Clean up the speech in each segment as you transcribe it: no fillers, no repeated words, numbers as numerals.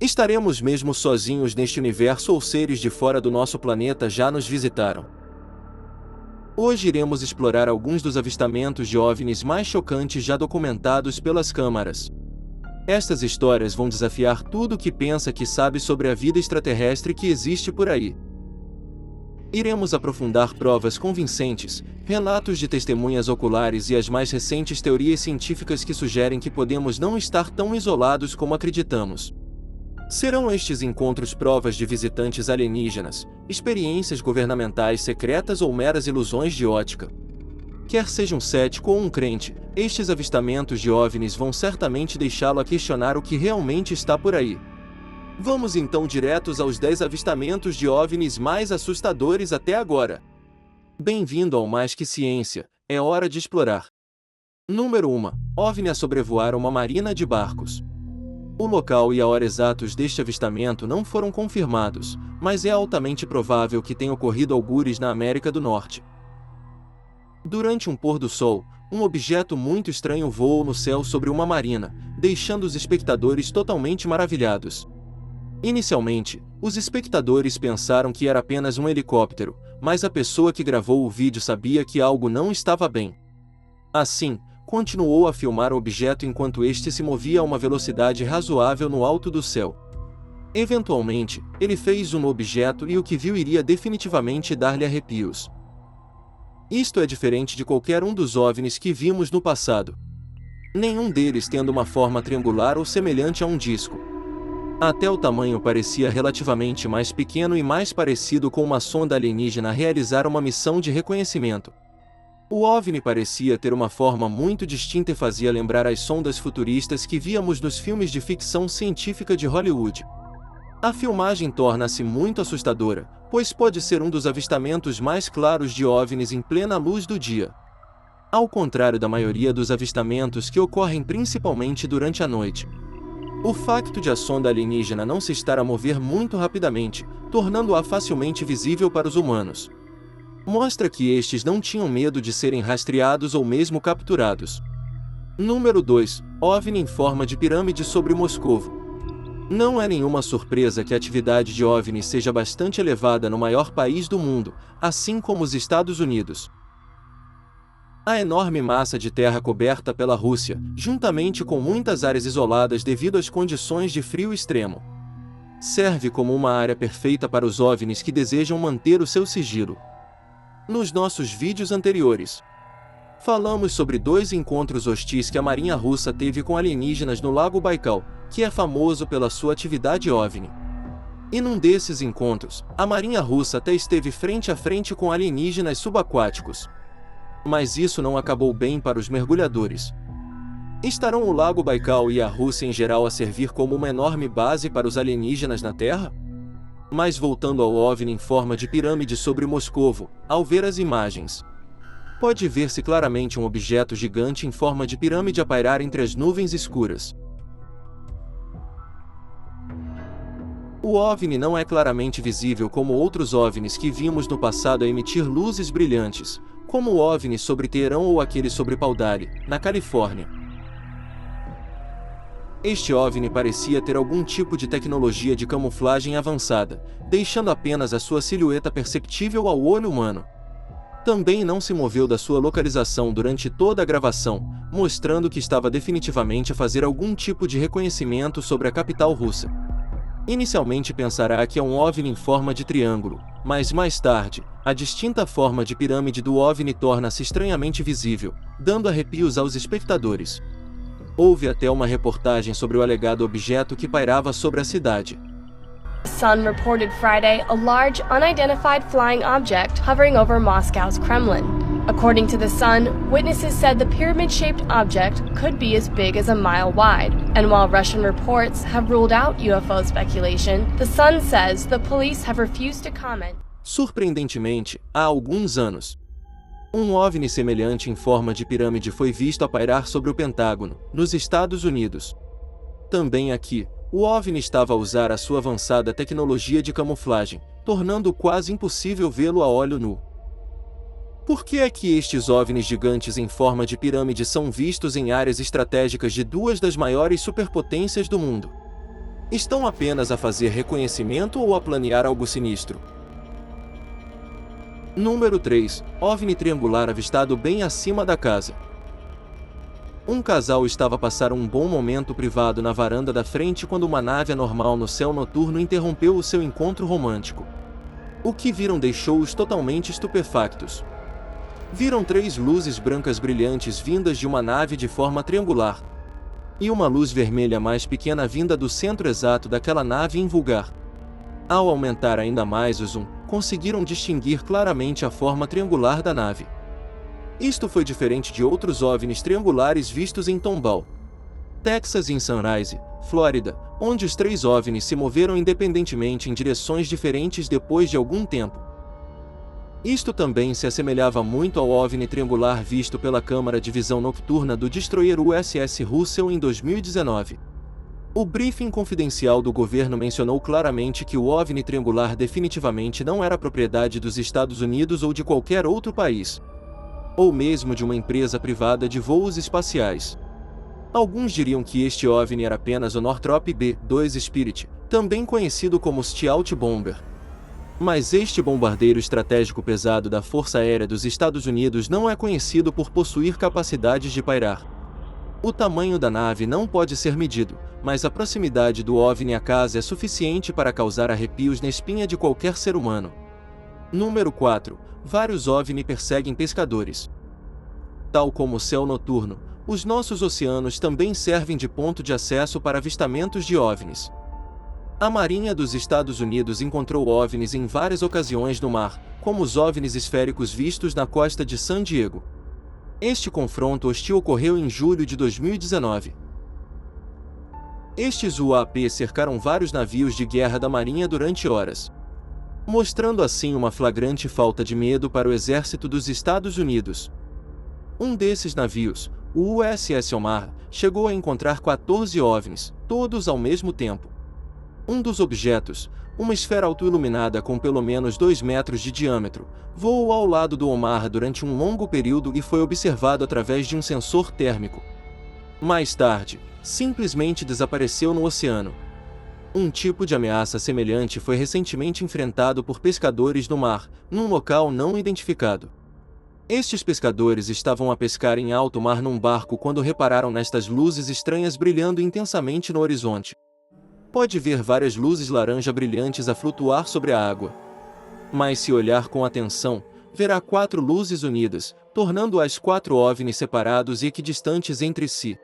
Estaremos mesmo sozinhos neste universo ou seres de fora do nosso planeta já nos visitaram? Hoje iremos explorar alguns dos avistamentos de OVNIs mais chocantes já documentados pelas câmaras. Estas histórias vão desafiar tudo o que pensa que sabe sobre a vida extraterrestre que existe por aí. Iremos aprofundar provas convincentes, relatos de testemunhas oculares e as mais recentes teorias científicas que sugerem que podemos não estar tão isolados como acreditamos. Serão estes encontros provas de visitantes alienígenas, experiências governamentais secretas ou meras ilusões de ótica? Quer seja um cético ou um crente, estes avistamentos de OVNIs vão certamente deixá-lo a questionar o que realmente está por aí. Vamos então diretos aos 10 avistamentos de OVNIs mais assustadores até agora. Bem-vindo ao Mais Que Ciência, é hora de explorar. Número 1. OVNI a sobrevoar uma marina de barcos. O local e a hora exatos deste avistamento não foram confirmados, mas é altamente provável que tenha ocorrido algures na América do Norte. Durante um pôr do sol, um objeto muito estranho voou no céu sobre uma marina, deixando os espectadores totalmente maravilhados. Inicialmente, os espectadores pensaram que era apenas um helicóptero, mas a pessoa que gravou o vídeo sabia que algo não estava bem. Assim, continuou a filmar o objeto enquanto este se movia a uma velocidade razoável no alto do céu. Eventualmente, ele fez zoom no objeto e o que viu iria definitivamente dar-lhe arrepios. Isto é diferente de qualquer um dos OVNIs que vimos no passado. Nenhum deles tendo uma forma triangular ou semelhante a um disco. Até o tamanho parecia relativamente mais pequeno e mais parecido com uma sonda alienígena a realizar uma missão de reconhecimento. O OVNI parecia ter uma forma muito distinta e fazia lembrar as sondas futuristas que víamos nos filmes de ficção científica de Hollywood. A filmagem torna-se muito assustadora, pois pode ser um dos avistamentos mais claros de OVNIs em plena luz do dia. Ao contrário da maioria dos avistamentos que ocorrem principalmente durante a noite. O facto de a sonda alienígena não se estar a mover muito rapidamente, tornando-a facilmente visível para os humanos, mostra que estes não tinham medo de serem rastreados ou mesmo capturados. Número 2. OVNI em forma de pirâmide sobre Moscovo. Não é nenhuma surpresa que a atividade de OVNI seja bastante elevada no maior país do mundo, assim como os Estados Unidos. A enorme massa de terra coberta pela Rússia, juntamente com muitas áreas isoladas devido às condições de frio extremo, serve como uma área perfeita para os OVNIs que desejam manter o seu sigilo. Nos nossos vídeos anteriores, falamos sobre 2 encontros hostis que a Marinha Russa teve com alienígenas no Lago Baikal, que é famoso pela sua atividade OVNI. E num desses encontros, a Marinha Russa até esteve frente a frente com alienígenas subaquáticos. Mas isso não acabou bem para os mergulhadores. Estarão o Lago Baikal e a Rússia em geral a servir como uma enorme base para os alienígenas na Terra? Mas voltando ao OVNI em forma de pirâmide sobre Moscovo, ao ver as imagens, pode ver-se claramente um objeto gigante em forma de pirâmide a pairar entre as nuvens escuras. O OVNI não é claramente visível como outros OVNIs que vimos no passado a emitir luzes brilhantes, como o OVNI sobre Teherã ou aquele sobre Paul Daly, na Califórnia. Este OVNI parecia ter algum tipo de tecnologia de camuflagem avançada, deixando apenas a sua silhueta perceptível ao olho humano. Também não se moveu da sua localização durante toda a gravação, mostrando que estava definitivamente a fazer algum tipo de reconhecimento sobre a capital russa. Inicialmente pensará que é um OVNI em forma de triângulo, mas mais tarde, a distinta forma de pirâmide do OVNI torna-se estranhamente visível, dando arrepios aos espectadores. Houve até uma reportagem sobre o alegado objeto que pairava sobre a cidade. The Sun reported Friday a large, unidentified flying object hovering over Moscow's Kremlin. According to The Sun, witnesses said the pyramid-shaped object could be as big as a mile wide. And while Russian reports have ruled out UFO speculation, The Sun says the police have refused to comment. Surpreendentemente, há alguns anos, um OVNI semelhante em forma de pirâmide foi visto a pairar sobre o Pentágono, nos Estados Unidos. Também aqui, o OVNI estava a usar a sua avançada tecnologia de camuflagem, tornando quase impossível vê-lo a olho nu. Por que é que estes OVNIs gigantes em forma de pirâmide são vistos em áreas estratégicas de 2 das maiores superpotências do mundo? Estão apenas a fazer reconhecimento ou a planear algo sinistro? Número 3. OVNI triangular avistado bem acima da casa. Um casal estava a passar um bom momento privado na varanda da frente quando uma nave anormal no céu noturno interrompeu o seu encontro romântico. O que viram deixou-os totalmente estupefactos. Viram 3 luzes brancas brilhantes vindas de uma nave de forma triangular. E uma luz vermelha mais pequena vinda do centro exato daquela nave invulgar. Ao aumentar ainda mais o zoom, conseguiram distinguir claramente a forma triangular da nave. Isto foi diferente de outros OVNIs triangulares vistos em Tomball, Texas e em Sunrise, Flórida, onde os 3 OVNIs se moveram independentemente em direções diferentes depois de algum tempo. Isto também se assemelhava muito ao OVNI triangular visto pela câmara de visão noturna do destroyer USS Russell em 2019. O briefing confidencial do governo mencionou claramente que o OVNI triangular definitivamente não era propriedade dos Estados Unidos ou de qualquer outro país, ou mesmo de uma empresa privada de voos espaciais. Alguns diriam que este OVNI era apenas o Northrop B-2 Spirit, também conhecido como Stealth Bomber. Mas este bombardeiro estratégico pesado da Força Aérea dos Estados Unidos não é conhecido por possuir capacidades de pairar. O tamanho da nave não pode ser medido, mas a proximidade do OVNI à casa é suficiente para causar arrepios na espinha de qualquer ser humano. Número 4. Vários OVNI perseguem pescadores. Tal como o céu noturno, os nossos oceanos também servem de ponto de acesso para avistamentos de OVNIs. A Marinha dos Estados Unidos encontrou OVNIs em várias ocasiões no mar, como os OVNIs esféricos vistos na costa de San Diego. Este confronto hostil ocorreu em julho de 2019. Estes UAP cercaram vários navios de guerra da Marinha durante horas, mostrando assim uma flagrante falta de medo para o exército dos Estados Unidos. Um desses navios, o USS Omaha, chegou a encontrar 14 OVNIs, todos ao mesmo tempo. Um dos objetos, uma esfera autoiluminada com pelo menos 2 metros de diâmetro, voou ao lado do Omaha durante um longo período e foi observado através de um sensor térmico. Mais tarde, simplesmente desapareceu no oceano. Um tipo de ameaça semelhante foi recentemente enfrentado por pescadores no mar, num local não identificado. Estes pescadores estavam a pescar em alto mar num barco quando repararam nestas luzes estranhas brilhando intensamente no horizonte. Pode ver várias luzes laranja brilhantes a flutuar sobre a água. Mas se olhar com atenção, verá 4 luzes unidas, tornando-as 4 OVNIs separados e equidistantes entre si.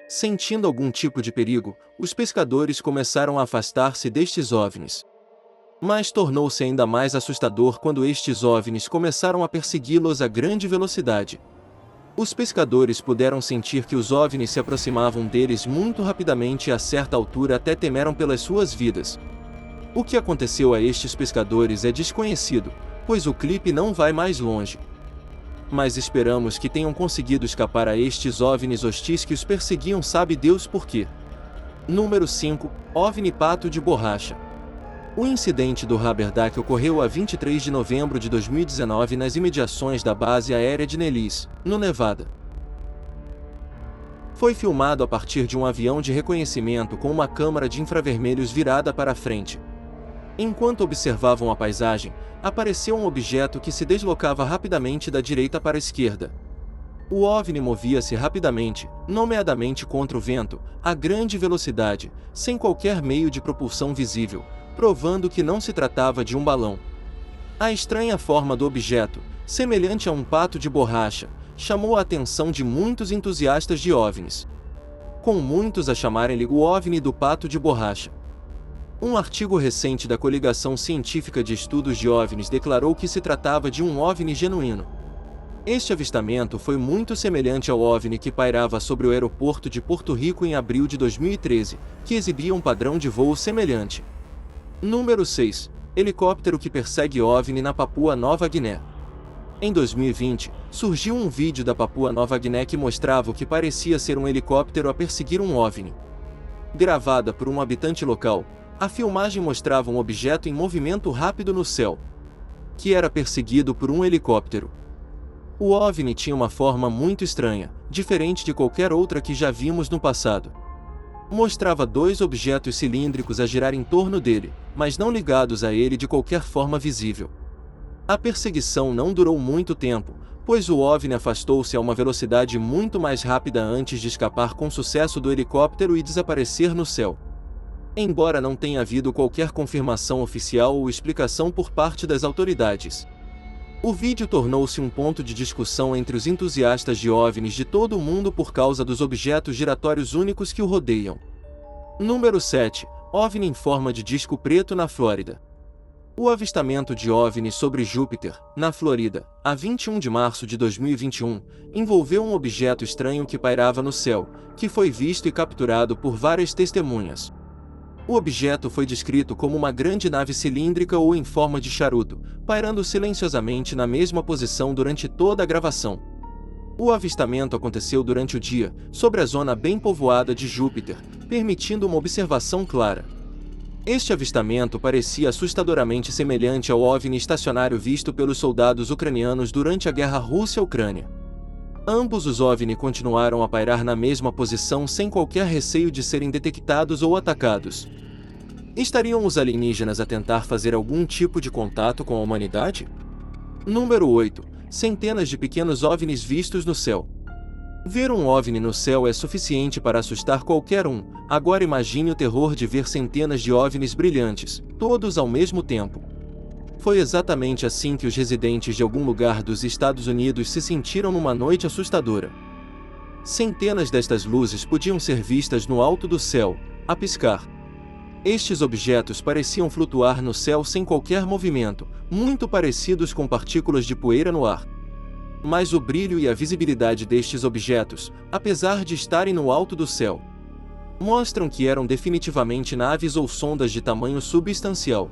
Sentindo algum tipo de perigo, os pescadores começaram a afastar-se destes OVNIs. Mas tornou-se ainda mais assustador quando estes OVNIs começaram a persegui-los a grande velocidade. Os pescadores puderam sentir que os OVNIs se aproximavam deles muito rapidamente e a certa altura até temeram pelas suas vidas. O que aconteceu a estes pescadores é desconhecido, pois o clipe não vai mais longe. Mas esperamos que tenham conseguido escapar a estes OVNIs hostis que os perseguiam, sabe Deus por quê. Número 5. OVNI Pato de Borracha. O incidente do Haberdack ocorreu a 23 de novembro de 2019 nas imediações da base aérea de Nellis, no Nevada. Foi filmado a partir de um avião de reconhecimento com uma câmera de infravermelhos virada para a frente. Enquanto observavam a paisagem, apareceu um objeto que se deslocava rapidamente da direita para a esquerda. O OVNI movia-se rapidamente, nomeadamente contra o vento, a grande velocidade, sem qualquer meio de propulsão visível, provando que não se tratava de um balão. A estranha forma do objeto, semelhante a um pato de borracha, chamou a atenção de muitos entusiastas de OVNIs, com muitos a chamarem-lhe o OVNI do pato de borracha. Um artigo recente da Coligação Científica de Estudos de OVNIs declarou que se tratava de um OVNI genuíno. Este avistamento foi muito semelhante ao OVNI que pairava sobre o aeroporto de Porto Rico em abril de 2013, que exibia um padrão de voo semelhante. Número 6. Helicóptero que persegue OVNI na Papua Nova Guiné. Em 2020, surgiu um vídeo da Papua Nova Guiné que mostrava o que parecia ser um helicóptero a perseguir um OVNI. Gravada por um habitante local, a filmagem mostrava um objeto em movimento rápido no céu, que era perseguido por um helicóptero. O OVNI tinha uma forma muito estranha, diferente de qualquer outra que já vimos no passado. Mostrava dois objetos cilíndricos a girar em torno dele, mas não ligados a ele de qualquer forma visível. A perseguição não durou muito tempo, pois o OVNI afastou-se a uma velocidade muito mais rápida antes de escapar com sucesso do helicóptero e desaparecer no céu. Embora não tenha havido qualquer confirmação oficial ou explicação por parte das autoridades, o vídeo tornou-se um ponto de discussão entre os entusiastas de OVNIs de todo o mundo por causa dos objetos giratórios únicos que o rodeiam. Número 7. OVNI em forma de disco preto na Flórida. O avistamento de OVNI sobre Júpiter, na Flórida, a 21 de março de 2021, envolveu um objeto estranho que pairava no céu, que foi visto e capturado por várias testemunhas. O objeto foi descrito como uma grande nave cilíndrica ou em forma de charuto, pairando silenciosamente na mesma posição durante toda a gravação. O avistamento aconteceu durante o dia, sobre a zona bem povoada de Júpiter, permitindo uma observação clara. Este avistamento parecia assustadoramente semelhante ao OVNI estacionário visto pelos soldados ucranianos durante a Guerra Rússia-Ucrânia. Ambos os OVNI continuaram a pairar na mesma posição sem qualquer receio de serem detectados ou atacados. Estariam os alienígenas a tentar fazer algum tipo de contato com a humanidade? Número 8. Centenas de pequenos OVNIs vistos no céu. Ver um OVNI no céu é suficiente para assustar qualquer um. Agora imagine o terror de ver centenas de OVNIs brilhantes, todos ao mesmo tempo. Foi exatamente assim que os residentes de algum lugar dos Estados Unidos se sentiram numa noite assustadora. Centenas destas luzes podiam ser vistas no alto do céu, a piscar. Estes objetos pareciam flutuar no céu sem qualquer movimento, muito parecidos com partículas de poeira no ar. Mas o brilho e a visibilidade destes objetos, apesar de estarem no alto do céu, mostram que eram definitivamente naves ou sondas de tamanho substancial.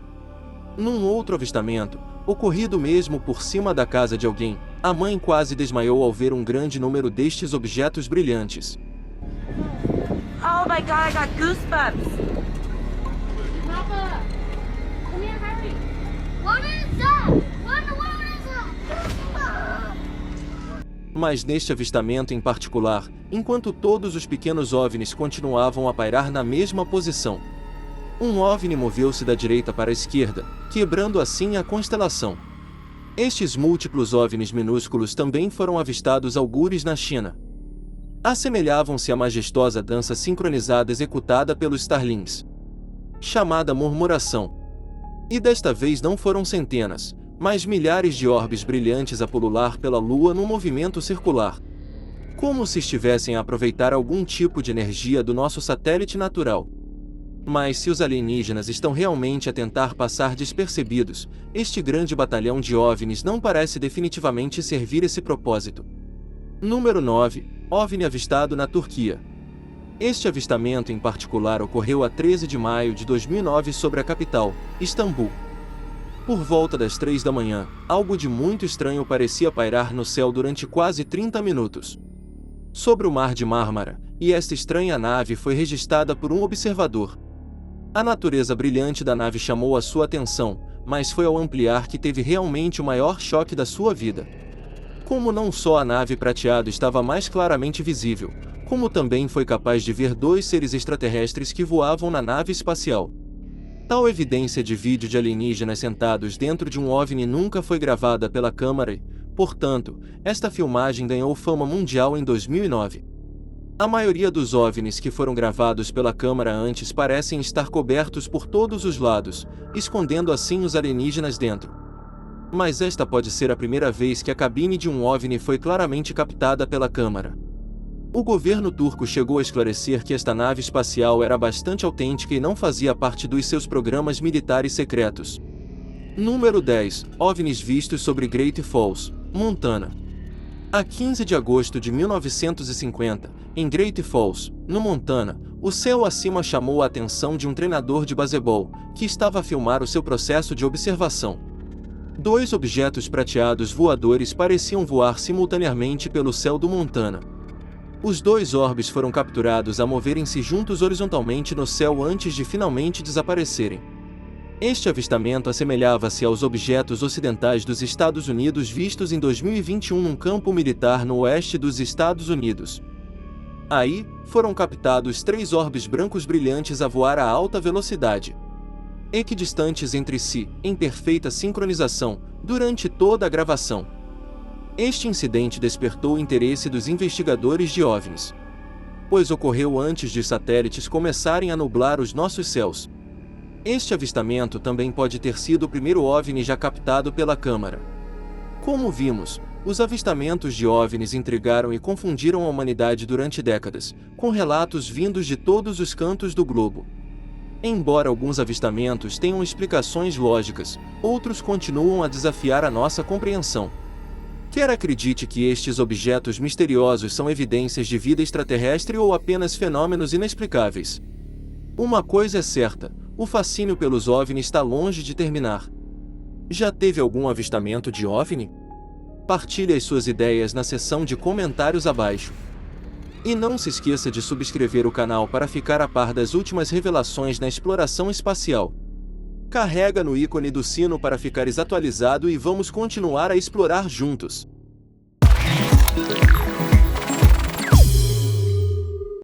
Num outro avistamento, ocorrido mesmo por cima da casa de alguém, a mãe quase desmaiou ao ver um grande número destes objetos brilhantes. Oh my God, I got goosebumps! Papa, come here, hurry! What is that? What is that? Mas neste avistamento em particular, enquanto todos os pequenos OVNIs continuavam a pairar na mesma posição, um OVNI moveu-se da direita para a esquerda, quebrando assim a constelação. Estes múltiplos OVNIs minúsculos também foram avistados algures na China. Assemelhavam-se à majestosa dança sincronizada executada pelos Starlings, chamada murmuração. E desta vez não foram centenas, mas milhares de orbes brilhantes a pulular pela Lua num movimento circular, como se estivessem a aproveitar algum tipo de energia do nosso satélite natural. Mas se os alienígenas estão realmente a tentar passar despercebidos, este grande batalhão de OVNIs não parece definitivamente servir esse propósito. Número 9. OVNI avistado na Turquia. Este avistamento em particular ocorreu a 13 de maio de 2009 sobre a capital, Istambul. Por volta das 3 da manhã, algo de muito estranho parecia pairar no céu durante quase 30 minutos sobre o Mar de Mármara, e esta estranha nave foi registrada por um observador. A natureza brilhante da nave chamou a sua atenção, mas foi ao ampliar que teve realmente o maior choque da sua vida. Como não só a nave prateada estava mais claramente visível, como também foi capaz de ver dois seres extraterrestres que voavam na nave espacial. Tal evidência de vídeo de alienígenas sentados dentro de um OVNI nunca foi gravada pela câmera e, portanto, esta filmagem ganhou fama mundial em 2009. A maioria dos OVNIs que foram gravados pela câmera antes parecem estar cobertos por todos os lados, escondendo assim os alienígenas dentro. Mas esta pode ser a primeira vez que a cabine de um OVNI foi claramente captada pela câmera. O governo turco chegou a esclarecer que esta nave espacial era bastante autêntica e não fazia parte dos seus programas militares secretos. Número 10. OVNIs vistos sobre Great Falls, Montana. A 15 de agosto de 1950, em Great Falls, no Montana, o céu acima chamou a atenção de um treinador de baseball, que estava a filmar o seu processo de observação. Dois objetos prateados voadores pareciam voar simultaneamente pelo céu do Montana. Os dois orbes foram capturados a moverem-se juntos horizontalmente no céu antes de finalmente desaparecerem. Este avistamento assemelhava-se aos objetos ocidentais dos Estados Unidos vistos em 2021 num campo militar no oeste dos Estados Unidos. Aí, foram captados 3 orbes brancos brilhantes a voar a alta velocidade, equidistantes entre si, em perfeita sincronização, durante toda a gravação. Este incidente despertou o interesse dos investigadores de OVNIs, pois ocorreu antes de satélites começarem a nublar os nossos céus. Este avistamento também pode ter sido o primeiro OVNI já captado pela câmara. Como vimos, os avistamentos de OVNIs intrigaram e confundiram a humanidade durante décadas, com relatos vindos de todos os cantos do globo. Embora alguns avistamentos tenham explicações lógicas, outros continuam a desafiar a nossa compreensão. Quer acredite que estes objetos misteriosos são evidências de vida extraterrestre ou apenas fenômenos inexplicáveis. Uma coisa é certa, o fascínio pelos OVNIs está longe de terminar. Já teve algum avistamento de OVNI? Partilhe as suas ideias na seção de comentários abaixo. E não se esqueça de subscrever o canal para ficar a par das últimas revelações na exploração espacial. Carrega no ícone do sino para ficares atualizado e vamos continuar a explorar juntos.